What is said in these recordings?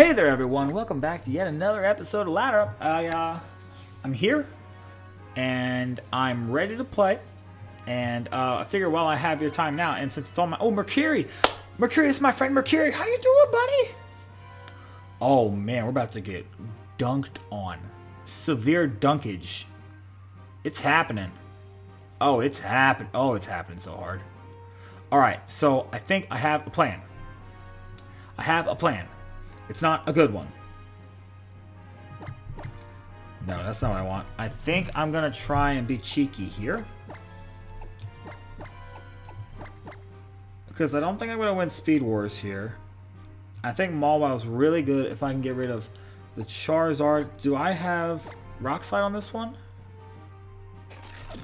Hey there, everyone! Welcome back to yet another episode of Ladder Up. I'm here, and I'm ready to play. And I figure while I have your time now, and since it's all my Mercury, it's my friend Mercury. How you doing, buddy? Oh man, we're about to get dunked on. Severe dunkage. It's happening. Oh, it's happening. Oh, it's happening so hard. All right, so I think I have a plan. It's not a good one. No, that's not what I want. I think I'm going to try and be cheeky here. Because I don't think I'm going to win Speed Wars here. I think Mawwow's really good if I can get rid of the Charizard. Do I have Rock Slide on this one?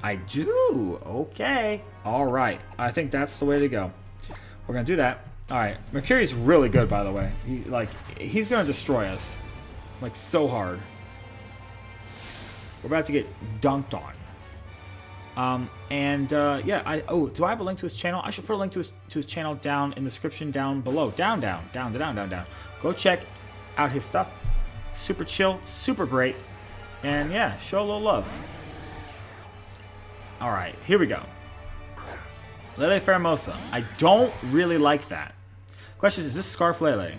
I do. Okay. Alright. I think that's the way to go. We're going to do that. Alright, Mercury's really good, by the way. He's gonna destroy us. Like, so hard. We're about to get dunked on. Yeah, do I have a link to his channel? I should put a link to his channel down in the description down below. Down. Go check out his stuff. Super chill, super great. And yeah, show a little love. Alright, here we go. Lele Pheromosa. I don't really like that. Question is this Scarf Lele?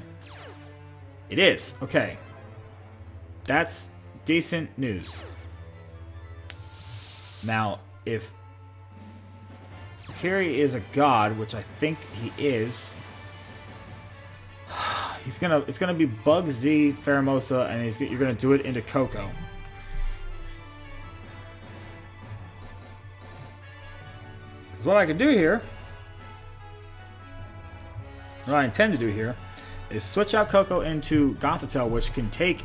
It is. Okay. That's decent news. Now, if Kiri is a god, which I think he is, it's gonna be Bug Z Pheromosa, and you're gonna do it into Coco. Because what I can do here, what I intend to do here, is switch out Coco into Gothitelle, which can take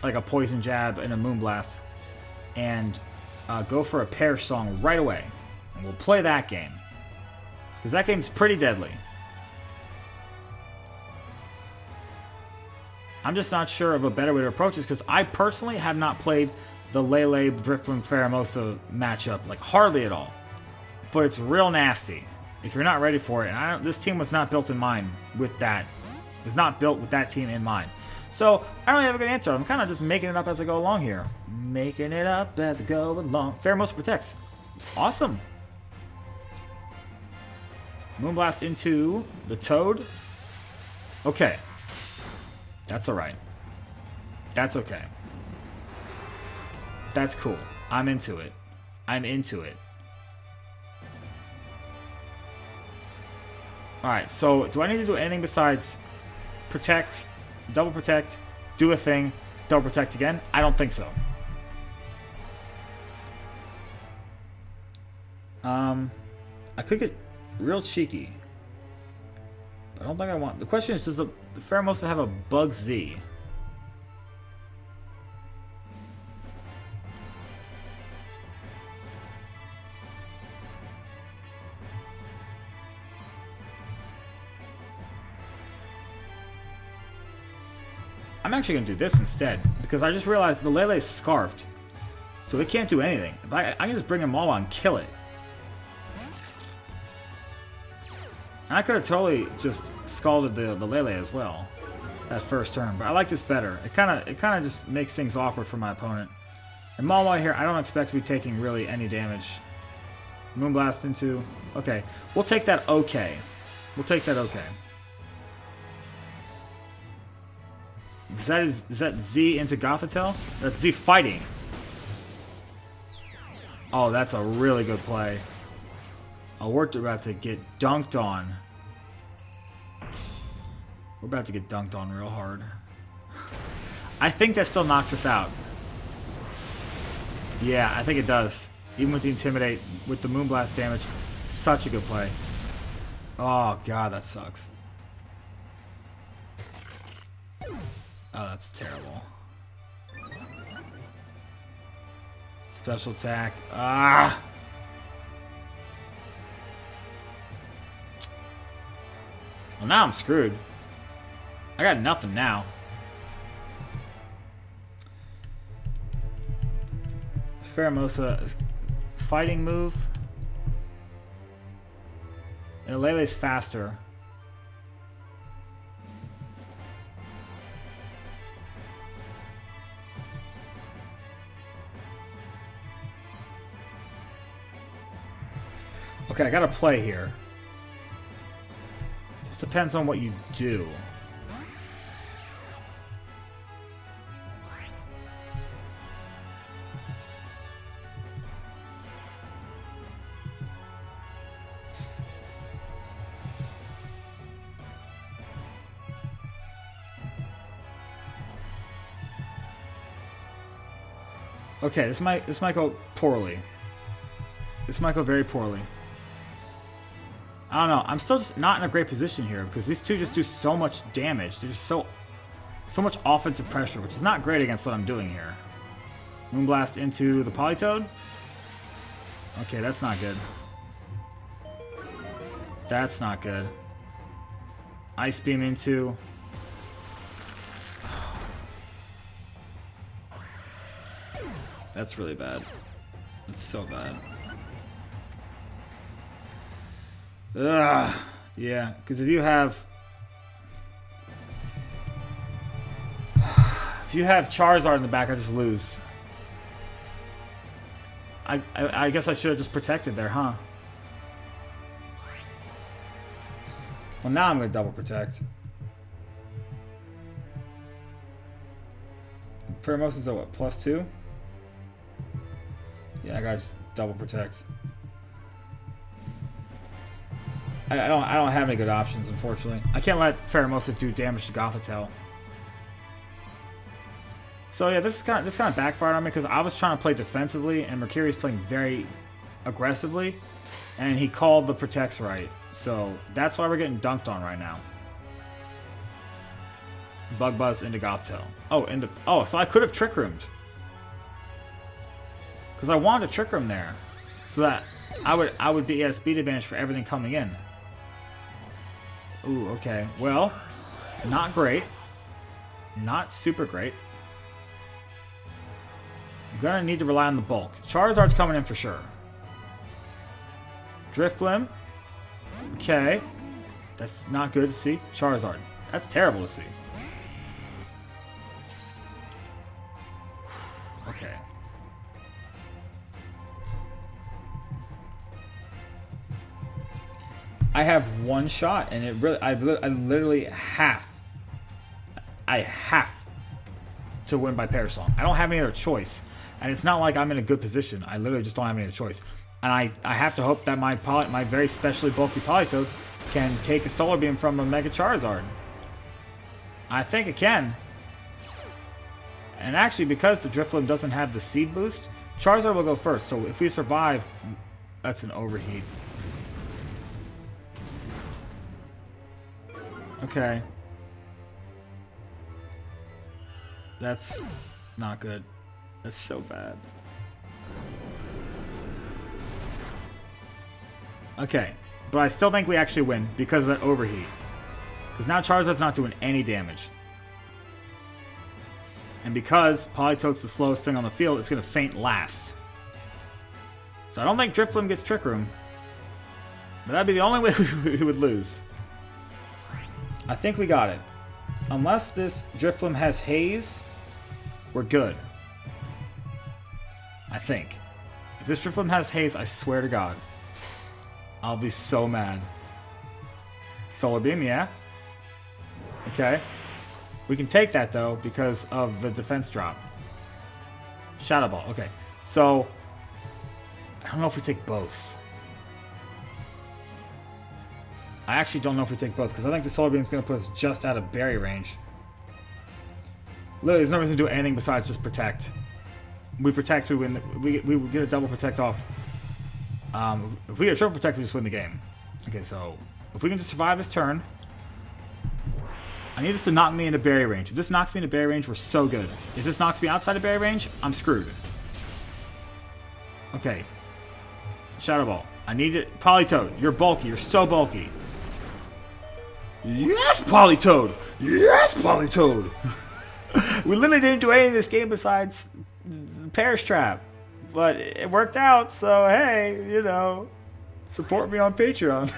like a Poison Jab and a Moonblast, and go for a Perish Song right away. And we'll play that game. Because that game's pretty deadly. I'm just not sure of a better way to approach this, because I personally have not played the Lele Driftwind Pheromosa matchup, like hardly at all. But it's real nasty if you're not ready for it. And this team was not built in mind with that. It was not built with that team in mind. So I don't really have a good answer. I'm kind of just making it up as I go along here. Making it up as I go along. Pheromosa protects. Awesome. Moonblast into the Toad. Okay. That's alright. That's okay. That's cool. I'm into it. Alright, so do I need to do anything besides protect, double protect, do a thing, double protect again? I don't think so. I could get real cheeky, but I don't think I want. The question is, does the Pheromosa have a Bug Z? I'm actually going to do this instead, because I just realized the Lele is scarfed, so it can't do anything. If I can just bring them all on and kill it. And I could have totally just scalded the Lele as well, that first turn, but I like this better. It kind of just makes things awkward for my opponent. And Mawwow here, I don't expect to be taking really any damage. Moonblast into... Okay, we'll take that okay. Is that Z into Gothitelle? That's Z fighting. Oh, that's a really good play. Oh, we're about to get dunked on. We're about to get dunked on real hard. I think that still knocks us out. Yeah, I think it does. Even with the Intimidate, with the Moonblast damage. Such a good play. Oh, God, that sucks. Oh, that's terrible. Special attack. Ah! Well, now I'm screwed. I got nothing now. Pheromosa fighting move. And Lele's faster. Okay, I gotta play here. Just depends on what you do. Okay, this might go poorly. This might go very poorly. I don't know. I'm still just not in a great position here because these two just do so much damage. They're just so much offensive pressure, which is not great against what I'm doing here. Moonblast into the Politoed. Okay, that's not good. That's not good. Ice Beam into... That's really bad. That's so bad. Ugh. Yeah, because if you have Charizard in the back, I just lose. I guess I should have just protected there, huh? Well, now I'm going to double protect. Pheromos is at what, +2? Yeah, I gotta just double protect. I don't have any good options, unfortunately. I can't let Pheromosa do damage to Gothitelle. So yeah, this kind of backfired on me because I was trying to play defensively and Mercurius playing very aggressively, and he called the protects right. So that's why we're getting dunked on right now. Bug Buzz into Gothitelle. Oh, so I could have Trick Roomed. Because I wanted to Trick Room there, so that I would be at a speed advantage for everything coming in. Ooh, okay. Well, not great. Not super great. I'm gonna need to rely on the bulk. Charizard's coming in for sure. Drifblim. Okay. That's not good to see. Charizard. That's terrible to see. Okay. I have one shot, and it really, I literally have to win by Parasong. I don't have any other choice, and it's not like I'm in a good position. I literally just don't have any other choice, and I have to hope that my very specially bulky Politoed can take a Solar Beam from a Mega Charizard. I think it can, and actually because the Drifblim doesn't have the Seed boost, Charizard will go first. So if we survive, that's an overheat. Okay. That's not good. That's so bad. Okay. But I still think we actually win because of that overheat. Because now Charizard's not doing any damage. And because Politoed's the slowest thing on the field, it's going to faint last. So I don't think Drifblim gets Trick Room. But that'd be the only way we would lose. I think we got it. Unless this Drifblim has Haze, we're good. I think. If this Drifblim has Haze, I swear to God, I'll be so mad. Solar Beam, yeah. Okay. We can take that, though, because of the defense drop. Shadow Ball, okay. So, I don't know if we take both. I actually don't know if we take both, because I think the Solar Beam is going to put us just out of berry range. Literally, there's no reason to do anything besides just protect. We protect, we win. We get a double protect off. If we get a triple protect, we just win the game. Okay, so if we can just survive this turn, I need this to knock me into berry range. If this knocks me into berry range, we're so good. If this knocks me outside of berry range, I'm screwed. Okay. Shadow Ball. I need it. Politoed, you're bulky. You're so bulky. Yes, Politoed! Yes, Politoed! We literally didn't do anything in this game besides the Perish Trap. But it worked out, so hey, you know, support me on Patreon.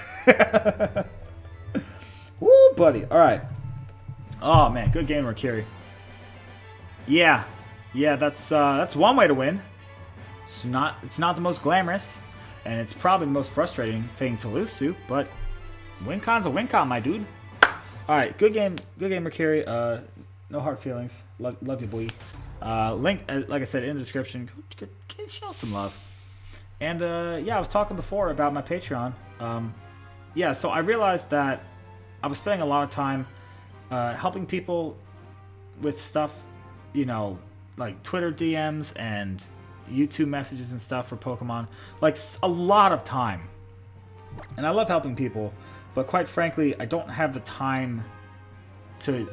Woo, buddy. Alright. Oh, man, good game, Mercury. Yeah. Yeah, that's one way to win. It's not the most glamorous. And it's probably the most frustrating thing to lose to, but win con's a win con, my dude. Alright, good game, Mercury. No hard feelings. Love you, boy. Link, like I said, in the description. Go show some love. And yeah, I was talking before about my Patreon. Yeah, so I realized that I was spending a lot of time helping people with stuff, you know, like Twitter DMs and YouTube messages and stuff for Pokemon. Like, a lot of time. And I love helping people, but quite frankly, I don't have the time to...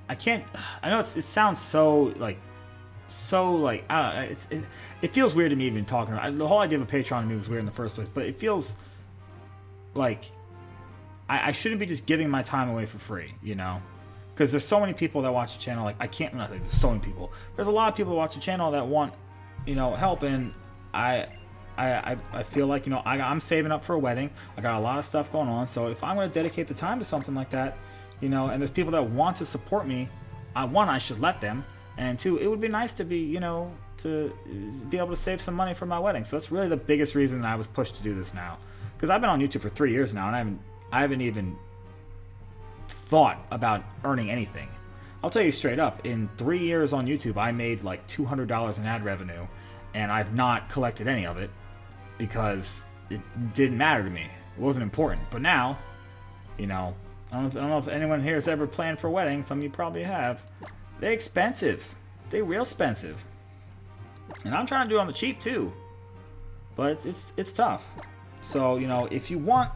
I can't... I know it sounds so, like... I don't know, it feels weird to me even talking about it. The whole idea of a Patreon to me was weird in the first place, but it feels like I shouldn't be just giving my time away for free, you know? Because there's so many people that watch the channel, like, I can't... Not there's so many people. There's a lot of people that watch the channel that want, you know, help, and I feel like, you know, I'm saving up for a wedding. I got a lot of stuff going on, so if I'm going to dedicate the time to something like that, you know, and there's people that want to support me, one, I should let them, and two, it would be nice to be, you know, to be able to save some money for my wedding. So that's really the biggest reason that I was pushed to do this now, because I've been on YouTube for 3 years now, and I haven't even thought about earning anything. I'll tell you straight up, in 3 years on YouTube, I made like $200 in ad revenue, and I've not collected any of it because it didn't matter to me. It wasn't important. But now, you know, I don't know if anyone here has ever planned for a wedding. Some of you probably have. They're expensive. They're real expensive. And I'm trying to do it on the cheap too. But it's tough. So, you know, if you want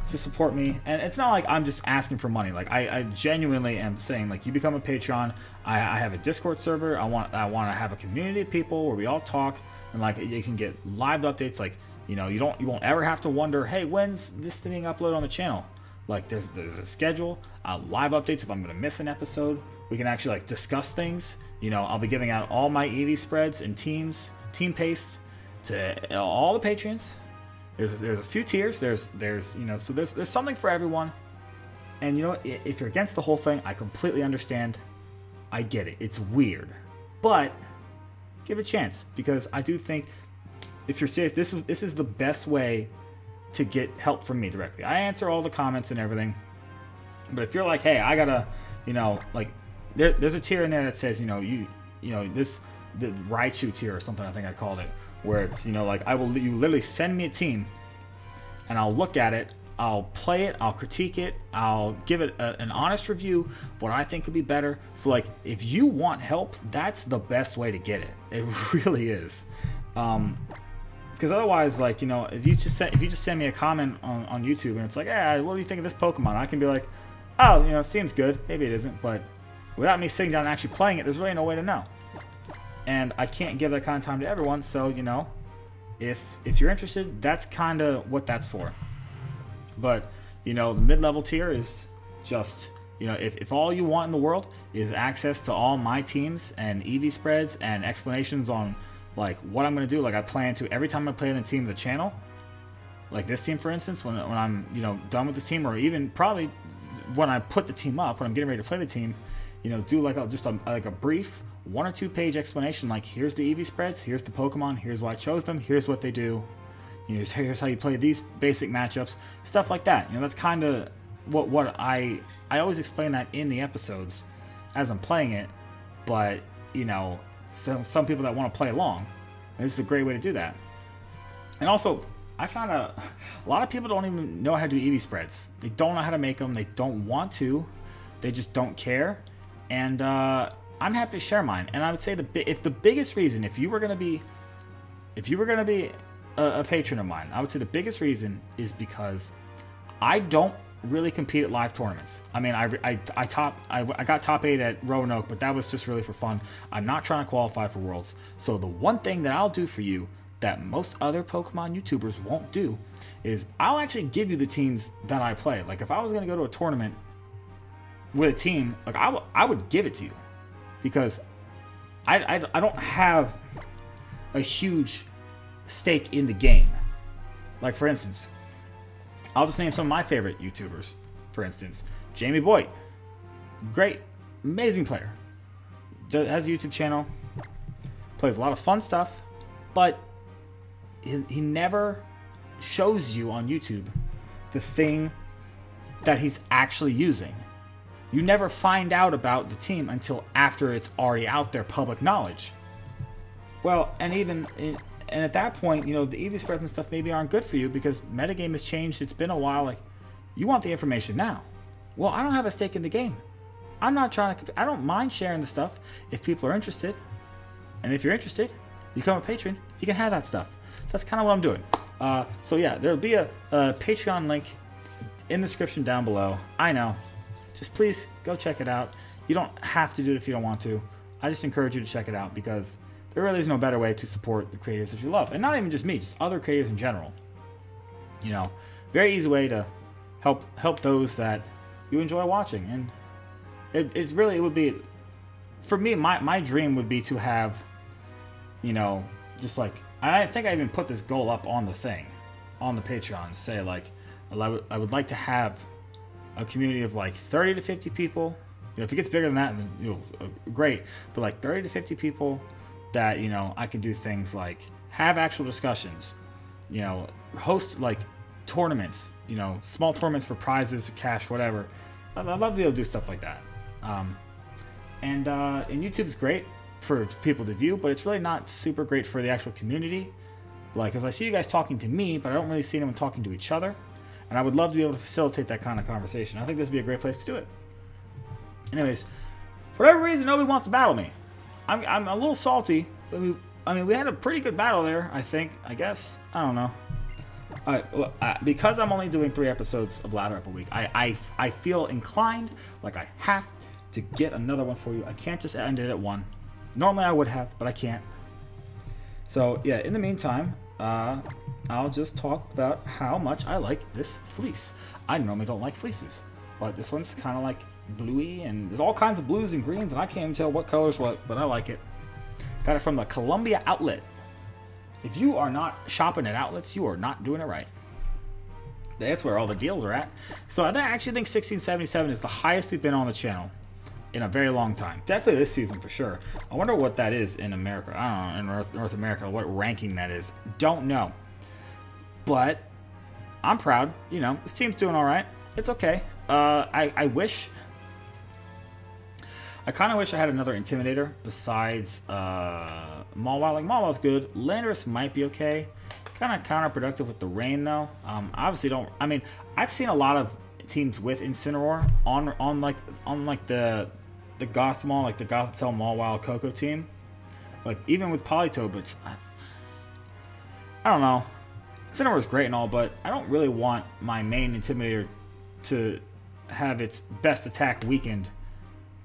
to support me, and it's not like I'm just asking for money. Like, I genuinely am saying, like, you become a Patreon. I have a Discord server. I want to have a community of people where we all talk, and like you can get live updates. Like, you know, you won't ever have to wonder, hey, when's this thing uploaded on the channel? Like, there's a schedule, live updates if I'm gonna miss an episode. We can actually like discuss things. You know, I'll be giving out all my EV spreads and team paste to all the patrons. There's a few tiers. There's you know, so there's something for everyone. And you know, if you're against the whole thing, I completely understand. I get it. It's weird, but give it a chance, because I do think if you're serious, this is the best way to get help from me directly. I answer all the comments and everything, but if you're like, hey, I gotta, you know, like there's a tier in there that says, you know, you know, the Raichu tier or something, I think I called it, where it's, you know, like you literally send me a team and I'll look at it, I'll play it, I'll critique it, I'll give it an honest review of what I think could be better. So like, if you want help, that's the best way to get it. It really is. Because otherwise, like, you know, if you just send me a comment on YouTube and it's like, hey, what do you think of this Pokemon? I can be like, oh, you know, seems good. Maybe it isn't, but without me sitting down and actually playing it, there's really no way to know. And I can't give that kind of time to everyone, so, you know, if you're interested, that's kind of what that's for. But, you know, the mid-level tier is just, you know, if all you want in the world is access to all my teams and EV spreads and explanations on, like, what I'm going to do, like, I plan to, every time I play in the team of the channel, like this team, for instance, when I'm, you know, done with this team, or even probably when I put the team up, when I'm getting ready to play the team, you know, do like a brief 1 or 2 page explanation, like, here's the EV spreads, here's the Pokemon, here's why I chose them, here's what they do, you know, here's how you play these basic matchups, stuff like that. You know, that's kind of what I always explain that in the episodes as I'm playing it, but, you know, some people that want to play along, this is a great way to do that. And also, I found out a lot of people don't even know how to do EV spreads. They don't know how to make them. They don't want to. They just don't care. And I'm happy to share mine. And I would say the biggest reason, if you were gonna be a patron of mine, I would say the biggest reason is because I don't really compete at live tournaments. I mean, I got top 8 at Roanoke, but that was just really for fun. I'm not trying to qualify for Worlds. So the one thing that I'll do for you that most other Pokemon YouTubers won't do is I'll actually give you the teams that I play. Like, if I was gonna go to a tournament with a team, like, I would give it to you, because I don't have a huge stake in the game. Like, for instance, I'll just name some of my favorite YouTubers. For instance, Jamie Boyd, great, amazing player, has a YouTube channel, plays a lot of fun stuff, but he never shows you on YouTube the thing that he's actually using. You never find out about the team until after it's already out there, public knowledge. Well, and at that point, you know, the EV spreads and stuff maybe aren't good for you because metagame has changed. It's been a while. Like, you want the information now. Well, I don't have a stake in the game. I'm not trying to. I don't mind sharing the stuff if people are interested. And if you're interested, you become a patron, you can have that stuff. So that's kind of what I'm doing. So yeah, there'll be a Patreon link in the description down below. I know. Just please go check it out. You don't have to do it if you don't want to. I just encourage you to check it out because there really is no better way to support the creators that you love. And not even just me, just other creators in general. You know, very easy way to help those that you enjoy watching. And it would be, for me, my dream would be to have, you know, just like, I think I even put this goal up on the thing, on the Patreon, to say like, I would like to have a community of like 30 to 50 people. You know, if it gets bigger than that, then, you know, great. But like 30 to 50 people that, you know, I can do things like have actual discussions, you know, host like tournaments, you know, small tournaments for prizes, cash, whatever. I'd love to be able to do stuff like that. And YouTube is great for people to view, but it's really not super great for the actual community. Like, because I see you guys talking to me, but I don't really see anyone talking to each other. And I would love to be able to facilitate that kind of conversation. I think this would be a great place to do it. Anyways, for whatever reason, nobody wants to battle me. I'm a little salty. I mean, we had a pretty good battle there, I think. I guess. I don't know. Well, because I'm only doing 3 episodes of Ladder Up a week, I feel inclined, like I have to get another one for you. I can't just end it at 1. Normally I would have, but I can't. So, yeah, in the meantime, I'll just talk about how much I like this fleece. I normally don't like fleeces, but this one's kind of like bluey, and there's all kinds of blues and greens, and I can't even tell what color's what, but I like it. Got it from the Columbia Outlet. If you are not shopping at outlets, you are not doing it right. That's where all the deals are at. So I actually think 1677 is the highest we've been on the channel in a very long time. Definitely this season for sure. I wonder what that is in America. I don't know, in North America, what ranking that is. Don't know. But I'm proud. You know, this team's doing all right. It's okay. I kind of wish I had another Intimidator besides Mawile. Like, Mawile's good. Landorus might be okay. Kind of counterproductive with the rain, though. Obviously don't... I mean, I've seen a lot of teams with Incineroar on the Gothmall, like the Gothitelle Mawile Coco team. Like, even with Politoed, but it's... I don't know. Incineroar's great and all, but I don't really want my main Intimidator to have its best attack weakened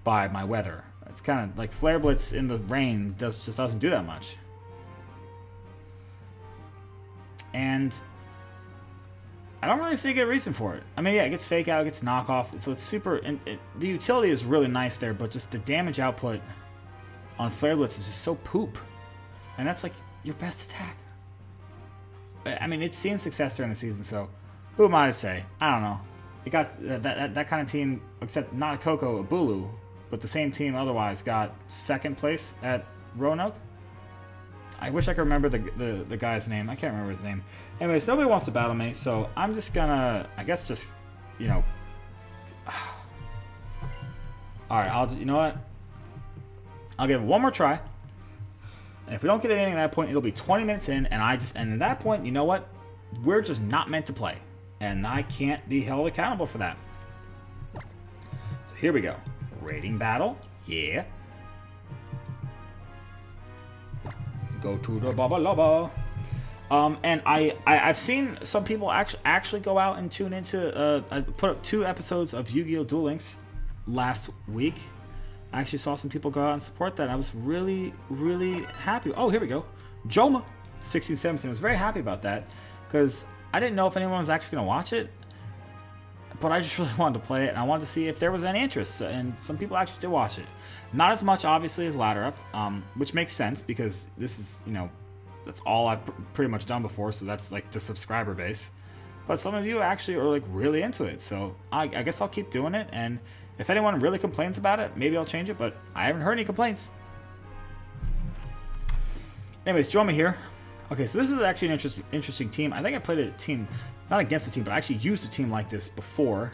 by my weather. It's kind of like Flare Blitz in the rain just doesn't do that much. And I don't really see a good reason for it. I mean, yeah, it gets fake out, it gets knockoff, so it's super... And the utility is really nice there, but just the damage output on Flare Blitz is just so poop. And that's like your best attack. I mean, it's seen success during the season, so who am I to say? I don't know. It got that kind of team, except not a Coco, a Bulu, but the same team otherwise got 2nd place at Roanoke. I wish I could remember the guy's name. I can't remember his name. Anyways, nobody wants to battle me, so I'm just gonna, I guess, just, you know. All right, you know what? I'll give it one more try. And if we don't get anything at that point, it'll be 20 minutes in, and at that point, you know what? We're just not meant to play, and I can't be held accountable for that. So here we go. Rating battle. Yeah. Go to the Baba Lava. And I've seen some people actually go out and tune into. I put up 2 episodes of Yu-Gi-Oh! Duel Links last week. I actually saw some people go out and support that. I was really, really happy. Oh, here we go. Joma 1617. I was very happy about that because I didn't know if anyone was actually going to watch it, but I just really wanted to play it, and I wanted to see if there was any interest, and some people actually did watch it. Not as much, obviously, as Ladder Up, which makes sense because this is, you know, that's all I've pretty much done before, so that's like the subscriber base. But some of you actually are like really into it, so I guess I'll keep doing it, and if anyone really complains about it, maybe I'll change it, but I haven't heard any complaints. Anyways, Joma here. Okay, so this is actually an interesting team. I think I played a team, not against a team, but I actually used a team like this before.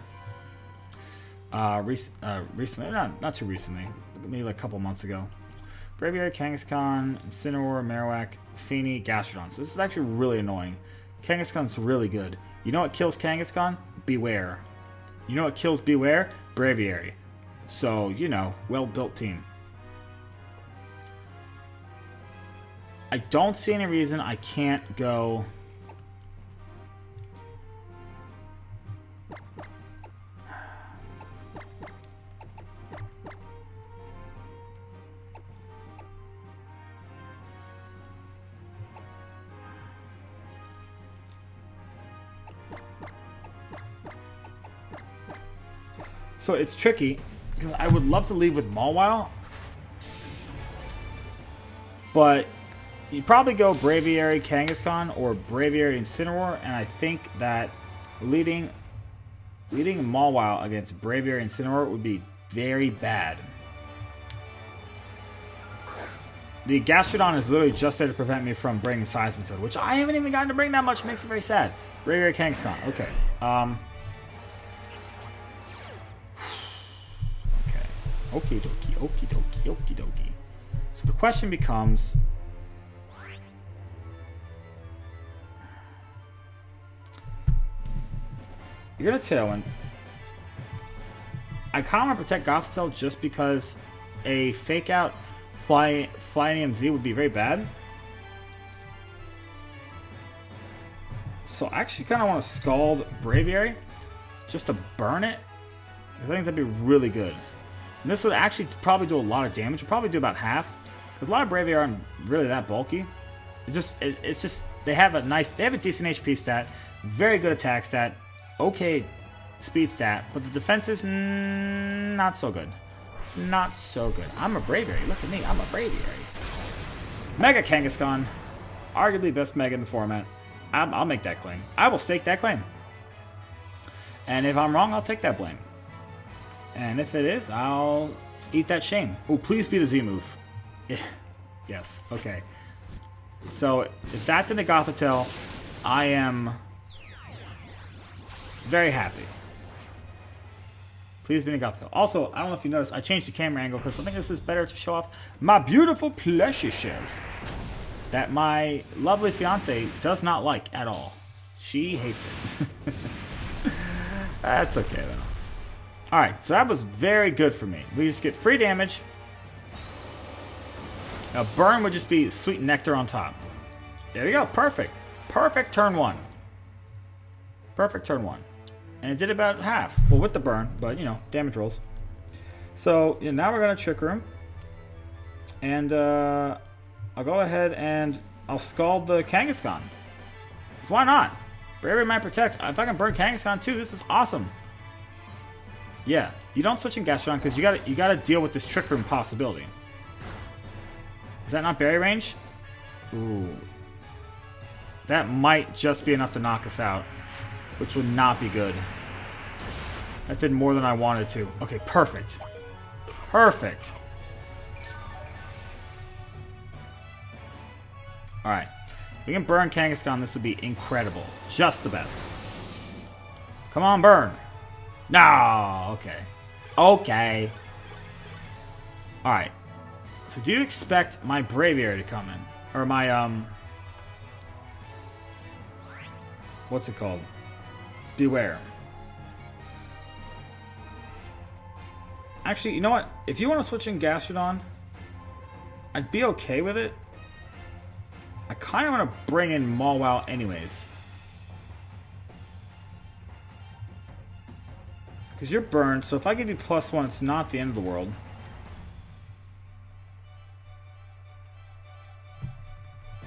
Recently, not too recently, maybe like a couple months ago. Braviary, Kangaskhan, Incineroar, Marowak, Feeny, Gastrodon. So this is actually really annoying. Kangaskhan's really good. You know what kills Kangaskhan? Beware. You know what kills Beware? Braviary. So, you know, well-built team. I don't see any reason I can't go... So it's tricky, because I would love to leave with Mawile, but you probably go Braviary Kangaskhan or Braviary Incineroar, and I think that leading Mawile against Braviary Incineroar would be very bad. The Gastrodon is literally just there to prevent me from bringing Seismitoad, which I haven't even gotten to bring that much, makes it very sad. Braviary Kangaskhan, okay. Okie dokie, okie dokie, okie dokie. So the question becomes... You're going to Tailwind. I kind of want to protect Gothitelle just because a fake out Flying EMZ would be very bad. So I actually kind of want to Scald Braviary just to burn it. I think that'd be really good. And this would actually probably do a lot of damage. It'd probably do about half. Because a lot of Braviary aren't really that bulky. It's just they have a decent HP stat, very good attack stat, okay speed stat, but the defense is not so good. Not so good. I'm a Braviary. Look at me. I'm a Braviary. Mega Kangaskhan. Arguably best Mega in the format. I'll make that claim. I will stake that claim. And if I'm wrong, I'll take that blame. And if it is, I'll eat that shame. Oh, please be the Z move. Yes. Okay. So, if that's into Gothitelle, I am very happy. Please be in Gothitelle. Also, I don't know if you noticed, I changed the camera angle because I think this is better to show off my beautiful plushie shelf that my lovely fiance does not like at all. She hates it. That's okay, though. Alright, so that was very good for me. We just get free damage. A burn would just be sweet nectar on top. There you go. Perfect. Perfect turn one. Perfect turn one. And it did about half. Well, with the burn, but, you know, damage rolls. So, yeah, now we're going to Trick Room. And, I'll go ahead and I'll Scald the Kangaskhan. Because why not? Braviary might protect. If I can burn Kangaskhan too, this is awesome. Yeah, you don't switch in Gastrodon because you gotta deal with this Trick Room possibility. Is that not berry range? Ooh. That might just be enough to knock us out, which would not be good. That did more than I wanted to. Okay, perfect. Perfect. Alright. If we can burn Kangaskhan, this would be incredible. Just the best. Come on, burn. No, okay. Okay. Alright. So do you expect my Braviary to come in? Or my, what's it called? Beware. Actually, you know what? If you want to switch in Gastrodon, I'd be okay with it. I kind of want to bring in Mawile anyways. Because you're burned, so if I give you +1, it's not the end of the world.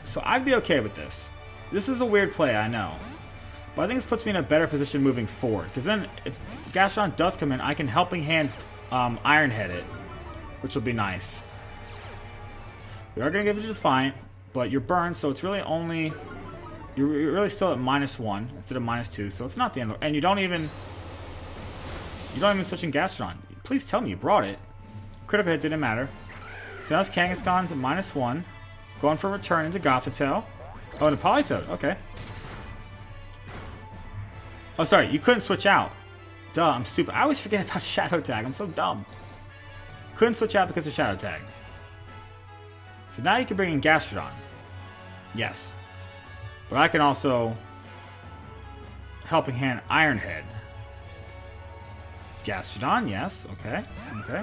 So I'd be okay with this. This is a weird play, I know. But I think this puts me in a better position moving forward. Because then, if Gastrodon does come in, I can Helping Hand Iron Head it. Which will be nice. We are going to give it a Defiant, but you're burned, so it's really only... You're really still at -1 instead of -2, so it's not the end of... And you don't even... You don't even switch in Gastrodon. Please tell me you brought it. Critical hit didn't matter. So now it's Kangaskhan's at -1. Going for a return into Gothitelle. Oh, and a Politoed. Okay. Oh, sorry. You couldn't switch out. Duh, I'm stupid. I always forget about Shadow Tag. I'm so dumb. Couldn't switch out because of Shadow Tag. So now you can bring in Gastrodon. Yes. But I can also Helping Hand Iron Head. Gastrodon, yes. Okay. Okay.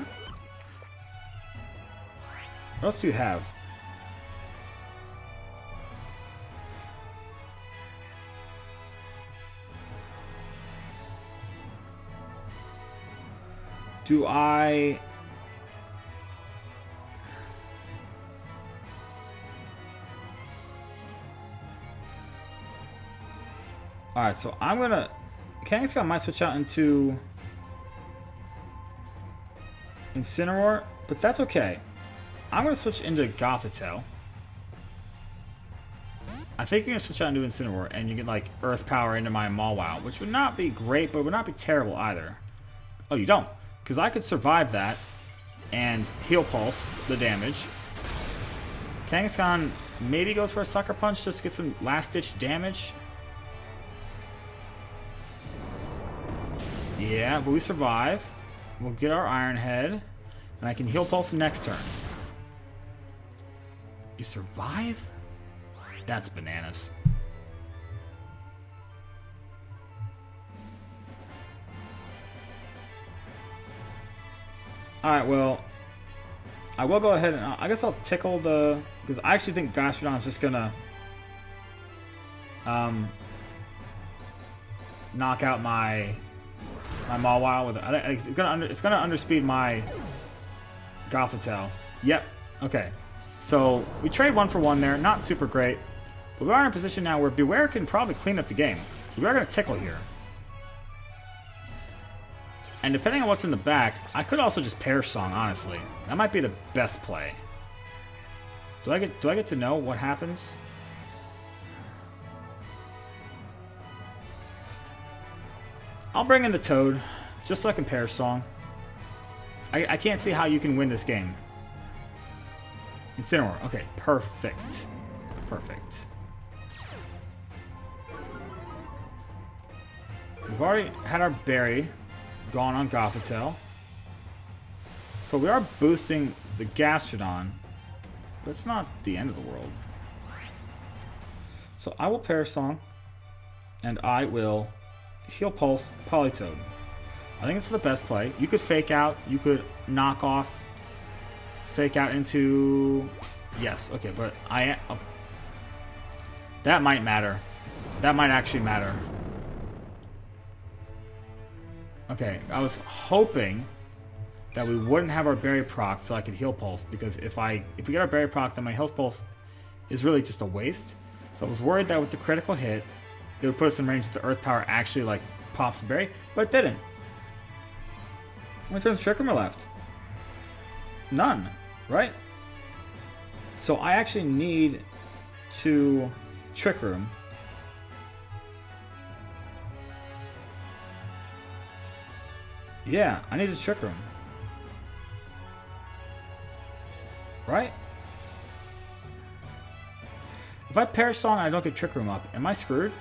What else do you have? Do I... Alright, so I'm gonna... Kangaskhan might switch out into... Incineroar, but that's okay. I'm gonna switch into Gothitelle. I think you're gonna switch out into Incineroar, and you get like Earth Power into my Mawile, which would not be great, but would not be terrible either. Oh, you don't, because I could survive that and Heal Pulse the damage. Kangaskhan maybe goes for a Sucker Punch just to get some last-ditch damage. Yeah, but we survive. We'll get our Iron Head, and I can Heal Pulse the next turn. You survive? That's bananas. Alright, well, I will go ahead and I guess I'll tickle the... Because I actually think Gastrodon is just gonna knock out my Mawile with it. It's gonna underspeed my Gothitelle. Yep. Okay. So we trade 1 for 1 there. Not super great, but we are in a position now where Beware can probably clean up the game. We are gonna tickle here, and depending on what's in the back, I could also just Perish Song. Honestly, that might be the best play. Do I get to know what happens? I'll bring in the Toad, just so I can Perish Song. I can't see how you can win this game. Incineroar. Okay, perfect. Perfect. We've already had our berry gone on Gothitelle. So we are boosting the Gastrodon, but it's not the end of the world. So I will Perish Song, and I will Heal Pulse Politoed. I think it's the best play. You could Fake Out, you could knock off, Fake Out into... Yes, okay, but that might matter. That might actually matter. Okay, I was hoping that we wouldn't have our Berry proc so I could Heal Pulse, because if we get our Berry proc, then my Heal Pulse is really just a waste. So I was worried that with the critical hit, it would put us in range that the Earth Power actually like pops the berry, but it didn't. How many turns Trick Room are left? None, right? So I actually need to Trick Room. Yeah, I need to Trick Room. Right? If I Perish Song and I don't get Trick Room up, am I screwed?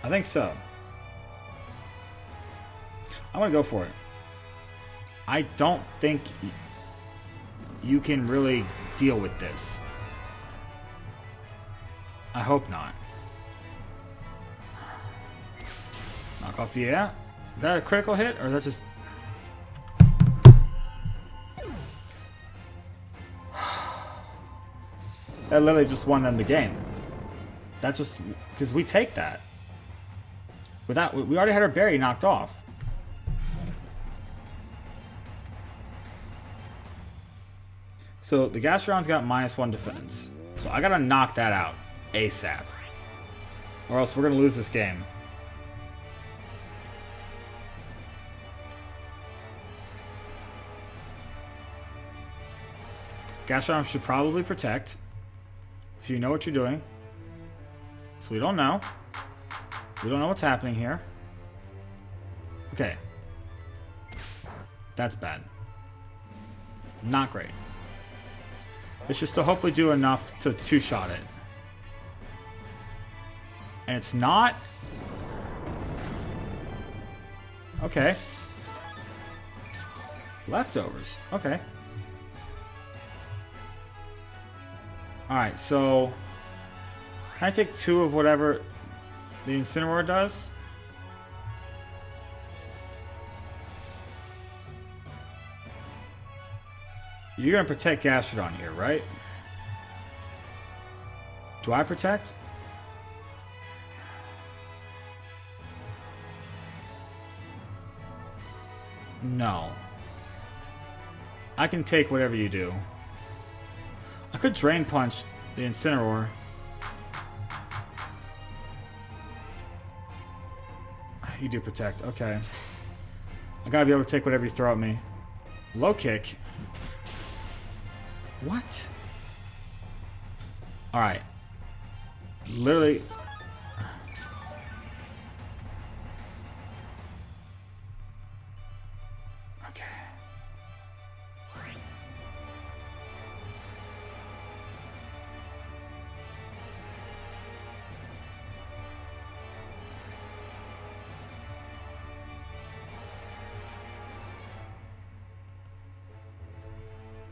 I think so. I'm gonna go for it. I don't think you can really deal with this. I hope not. Knock off, yeah. Is that a critical hit, or is that just... That literally just won them the game. That just... Because we take that. Without, we already had our berry knocked off. So the Gastrodon's got -1 defense. So I gotta knock that out ASAP. Or else we're gonna lose this game. Gastrodon should probably protect. If you know what you're doing. So we don't know. We don't know what's happening here. Okay. That's bad. Not great. It should still hopefully do enough to two-shot it. And it's not. Okay. Leftovers. Okay. Alright, so... Can I take 2 of whatever the Incineroar does? You're going to protect Gastrodon here, right? Do I protect? No. I can take whatever you do. I could Drain Punch the Incineroar. You do protect. Okay. I gotta be able to take whatever you throw at me. Low kick. What? Alright. Literally... Okay.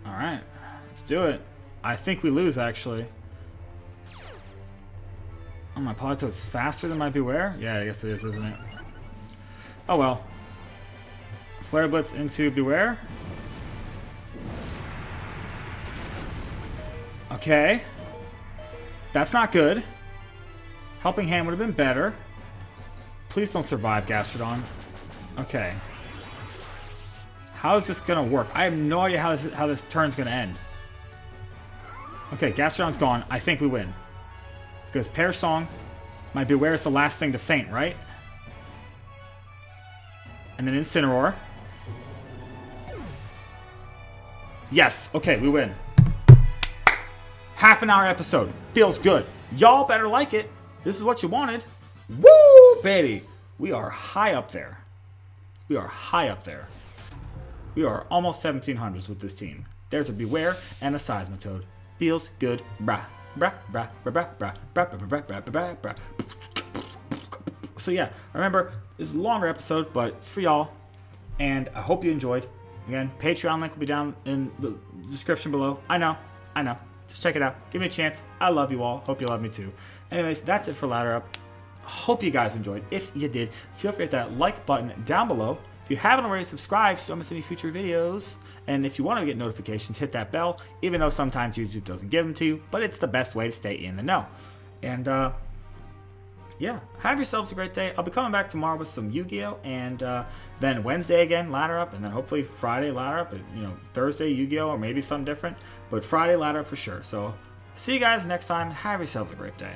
Alright. Let's do it. I think we lose, actually. Oh, my Politoed's faster than my Beware? Yeah, I guess it is, isn't it? Oh, well. Flare Blitz into Beware. Okay. That's not good. Helping Hand would have been better. Please don't survive, Gastrodon. Okay. How is this going to work? I have no idea how this turn's going to end. Okay, Gastrodon's gone. I think we win. Because Pear Song, my Beware is the last thing to faint, right? And then Incineroar. Yes, okay, we win. Half an hour episode. Feels good. Y'all better like it. This is what you wanted. Woo, baby. We are high up there. We are high up there. We are almost 1700s with this team. There's a Beware and a Seismitoad. Feels good. Brah. Brah, brah, brah, brah, brah, brah, brah, brah, brah, brah, brah. So yeah, remember, this is a longer episode, but it's for y'all. And I hope you enjoyed. Again, Patreon link will be down in the description below. I know. Just check it out. Give me a chance. I love you all. Hope you love me too. Anyways, that's it for Ladder Up. Hope you guys enjoyed. If you did, feel free to hit that like button down below. If you haven't already subscribed, so you don't miss any future videos. And if you want to get notifications, hit that bell, even though sometimes YouTube doesn't give them to you, but it's the best way to stay in the know. And, yeah, have yourselves a great day. I'll be coming back tomorrow with some Yu-Gi-Oh! And then Wednesday again, Ladder Up, and then hopefully Friday, Ladder Up, and, you know, Thursday, Yu-Gi-Oh! Or maybe something different. But Friday, Ladder Up for sure. So, see you guys next time. Have yourselves a great day.